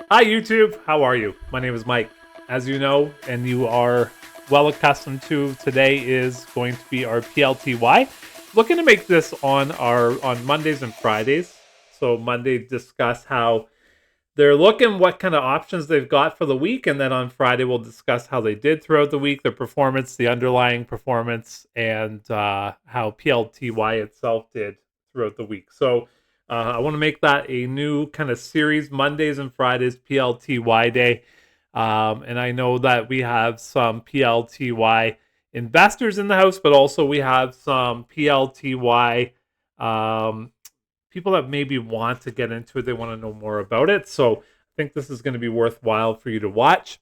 Hi YouTube, how are you? My name is Mike. As you know, and you are well accustomed to, today is going to be our PLTY. Looking to make this on Mondays and Fridays. So Monday discuss how they're looking, what kind of options they've got for the week, and then on Friday we'll discuss how they did throughout the week, their performance, the underlying performance, and how PLTY itself did throughout the week. So I want to make that a new kind of series, Mondays and Fridays PLTY day. And I know that we have some PLTY investors in the house, but also we have some PLTY people that maybe want to get into it. They want to know more about it. So I think this is going to be worthwhile for you to watch.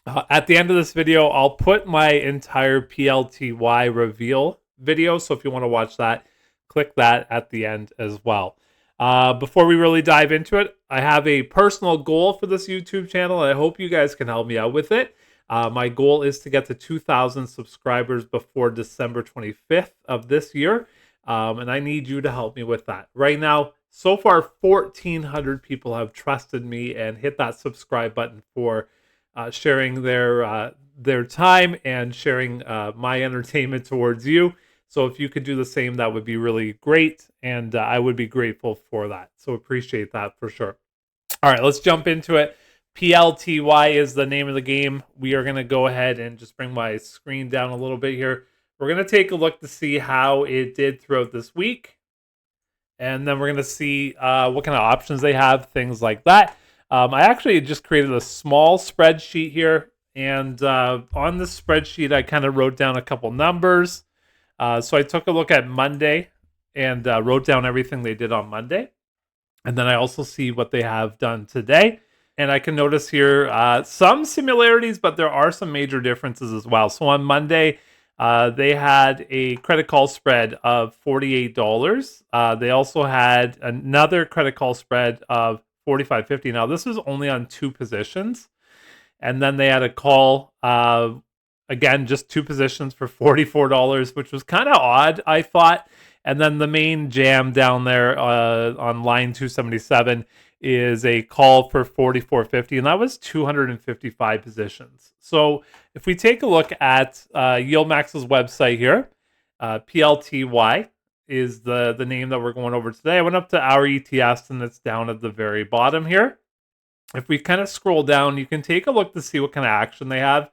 At the end of this video, I'll put my entire PLTY reveal video. So if you want to watch that, click that at the end as well. Before we really dive into it, I have a personal goal for this YouTube channel, and I hope you guys can help me out with it. My goal is to get to 2,000 subscribers before December 25th of this year. And I need you to help me with that. Right now, so far, 1,400 people have trusted me and hit that subscribe button for sharing their time and sharing my entertainment towards you. So if you could do the same, that would be really great, and I would be grateful for that. So appreciate that for sure. All right, let's jump into it. PLTY is the name of the game. We are going to go ahead and just bring my screen down a little bit here. We're going to take a look to see how it did throughout this week. And then we're going to see what kind of options they have, things like that. I actually just created a small spreadsheet here. And on this spreadsheet, I kind of wrote down a couple numbers. So I took a look at Monday and wrote down everything they did on Monday. And then I also see what they have done today. And I can notice here some similarities, but there are some major differences as well. So on Monday, they had a credit call spread of $48. They also had another credit call spread of $45.50. Now, this was only on two positions. And then they had a call, again, just two positions for $44, which was kind of odd, I thought. And then the main jam down there on line 277 is a call for $44.50, and that was 255 positions. So if we take a look at yieldmax's website here, PLTY is the name that we're going over today. I went up to our ETS, and it's down at the very bottom here. If we kind of scroll down, you can take a look to see what kind of action they have.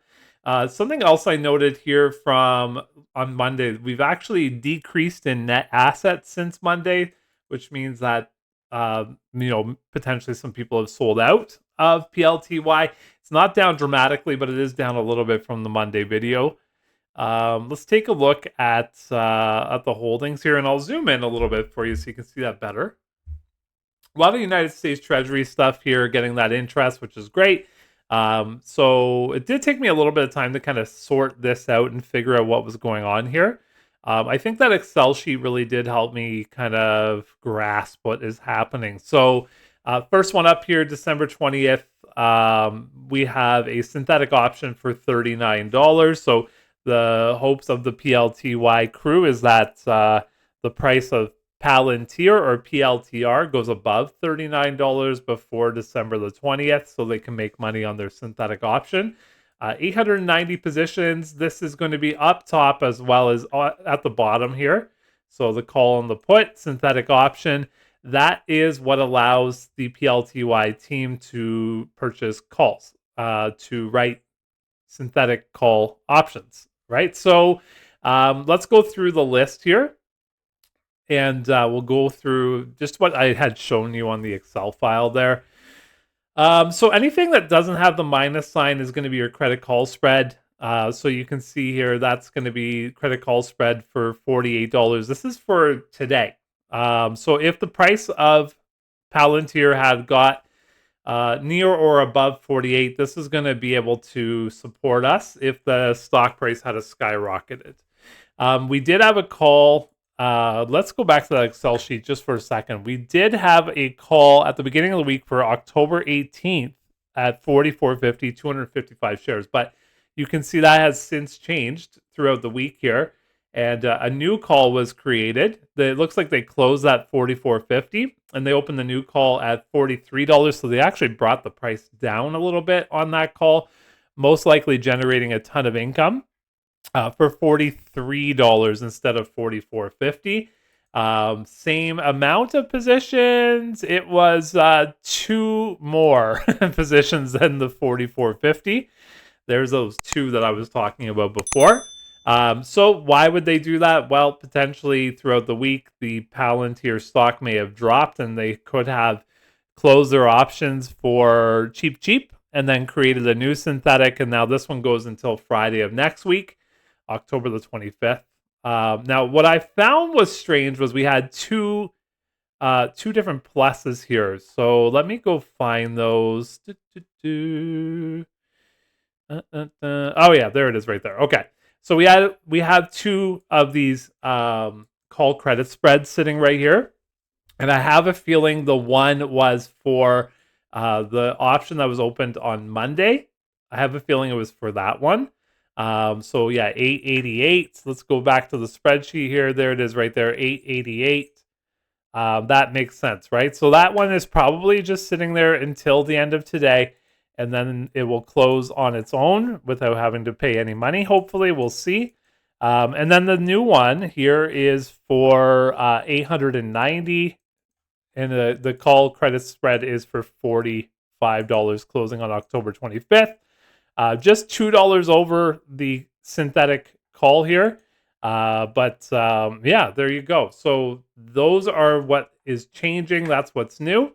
Something else I noted here from on Monday, we've actually decreased in net assets since Monday, which means that potentially some people have sold out of PLTY. It's not down dramatically, but it is down a little bit from the Monday video. Let's take a look at the holdings here, and I'll zoom in a little bit for you so you can see that better. A lot of United States Treasury stuff here, getting that interest, which is great. So it did take me a little bit of time to kind of sort this out and figure out what was going on here. I think that Excel sheet really did help me kind of grasp what is happening. So first one up here, December 20th, we have a synthetic option for $39. So the hopes of the PLTY crew is that the price of PLTR or PLTR goes above $39 before December the 20th, so they can make money on their synthetic option. 890 positions. This is going to be up top as well as at the bottom here. So the call and the put, synthetic option, that is what allows the PLTY team to purchase calls, to write synthetic call options, right? So let's go through the list here. And we'll go through just what I had shown you on the Excel file there. So anything that doesn't have the minus sign is going to be your credit call spread. So you can see here, that's going to be credit call spread for $48. This is for today. So if the price of Palantir had got near or above 48, this is going to be able to support us if the stock price had skyrocketed. We did have a call. Let's go back to that Excel sheet just for a second. We did have a call at the beginning of the week for October 18th at $44.50, 255 shares. But you can see that has since changed throughout the week here. and a new call was created. It looks like they closed at $44.50, and they opened the new call at $43. So they actually brought the price down a little bit on that call, most likely generating a ton of income for $43 instead of $44.50. Same amount of positions. It was 2 more positions than the $44.50. There's those 2 that I was talking about before. So why would they do that? Well, potentially throughout the week, the Palantir stock may have dropped, and they could have closed their options for cheap, and then created a new synthetic. And now this one goes until Friday of next week, October the 25th. Now, what I found was strange was we had two different pluses here. So let me go find those. Oh yeah, there it is right there. Okay. So we have 2 of these call credit spreads sitting right here. And I have a feeling the one was for the option that was opened on Monday. I have a feeling it was for that one. So yeah, 888. Let's go back to the spreadsheet here. There it is right there, 888. That makes sense, right? So that one is probably just sitting there until the end of today, and then it will close on its own without having to pay any money. Hopefully, we'll see. And then the new one here is for 890, and the call credit spread is for $45, closing on October 25th. Just $2 over the synthetic call here. Yeah, there you go. So those are what is changing. That's what's new.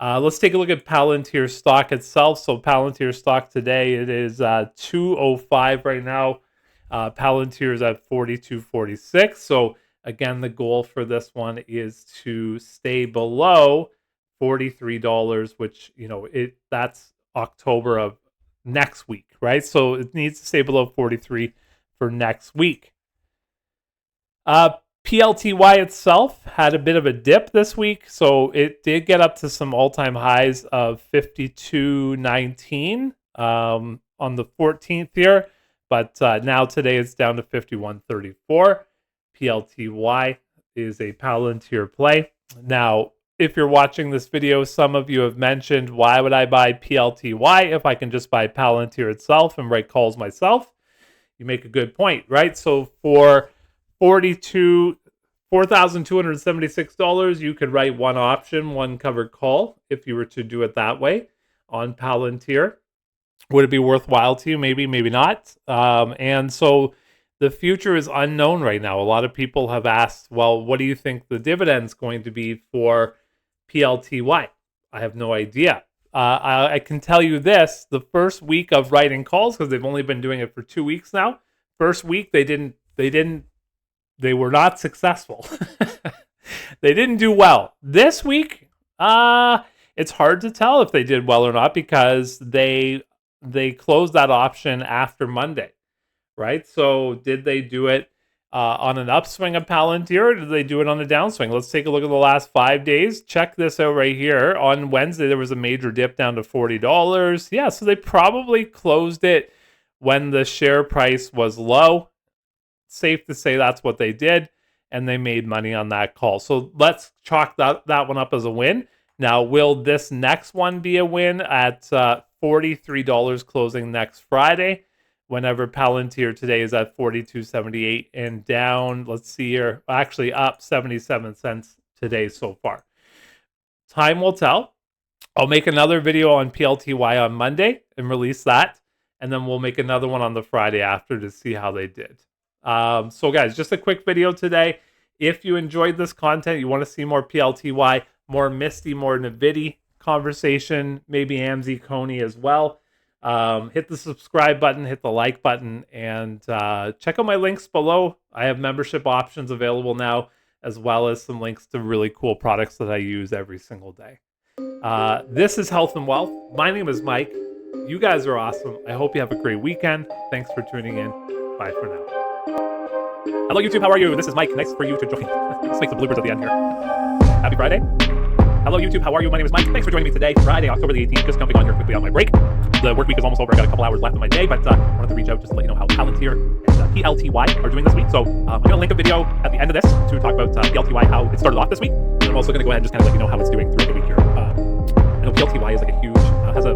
Let's take a look at Palantir stock itself. So Palantir stock today, it is 205 right now. Palantir is at 42.46. So again, the goal for this one is to stay below $43, which, that's October of next week, right? So it needs to stay below 43 for next week. PLTY itself had a bit of a dip this week, so it did get up to some all-time highs of 52.19 on the 14th here, but now today it's down to 51.34. PLTY is a Palantir play. Now, if you're watching this video, some of you have mentioned, why would I buy PLTY if I can just buy Palantir itself and write calls myself? You make a good point, right? So for $4,276, you could write one option, one covered call, if you were to do it that way on Palantir. Would it be worthwhile to you? Maybe, maybe not. And so the future is unknown right now. A lot of people have asked, well, what do you think the dividend's going to be for PLTY? I have no idea. I can tell you this: the first week of writing calls, because they've only been doing it for 2 weeks now. First week they were not successful. They didn't do well. This week, it's hard to tell if they did well or not, because they closed that option after Monday, right? So did they do it on an upswing of Palantir, or did they do it on a downswing? Let's take a look at the last 5 days. Check this out right here. On Wednesday, there was a major dip down to $40. Yeah, so they probably closed it when the share price was low. Safe to say that's what they did, and they made money on that call. So let's chalk that one up as a win. Now, will this next one be a win at $43 closing next Friday? Whenever Palantir today is at 42.78 and down, let's see here, actually up 77 cents today so far. Time will tell. I'll make another video on PLTY on Monday and release that, and then we'll make another one on the Friday after to see how they did. So guys, just a quick video today. If you enjoyed this content, you want to see more PLTY, more Misty, more Nvidia conversation, maybe AMZ Coney as well, hit the subscribe button, hit the like button, and check out my links below. I have membership options available now, as well as some links to really cool products that I use every single day. This is Health and Wealth. My name is Mike. You guys are awesome. I hope you have a great weekend. Thanks for tuning in. Bye for now. Hello, YouTube. How are you? This is Mike. Nice for you to join. Let's make some bloopers at the end here. Happy Friday. Hello YouTube, how are you? My name is Mike. Thanks for joining me today, Friday, October the 18th. Just jumping on here quickly on my break. The work week is almost over. I got a couple hours left in my day, but wanted to reach out just to let you know how Palantir and PLTY are doing this week. So I'm going to link a video at the end of this to talk about PLTY, how it started off this week. And I'm also going to go ahead and just kind of let you know how it's doing throughout the week here. I know PLTY is like a huge, has a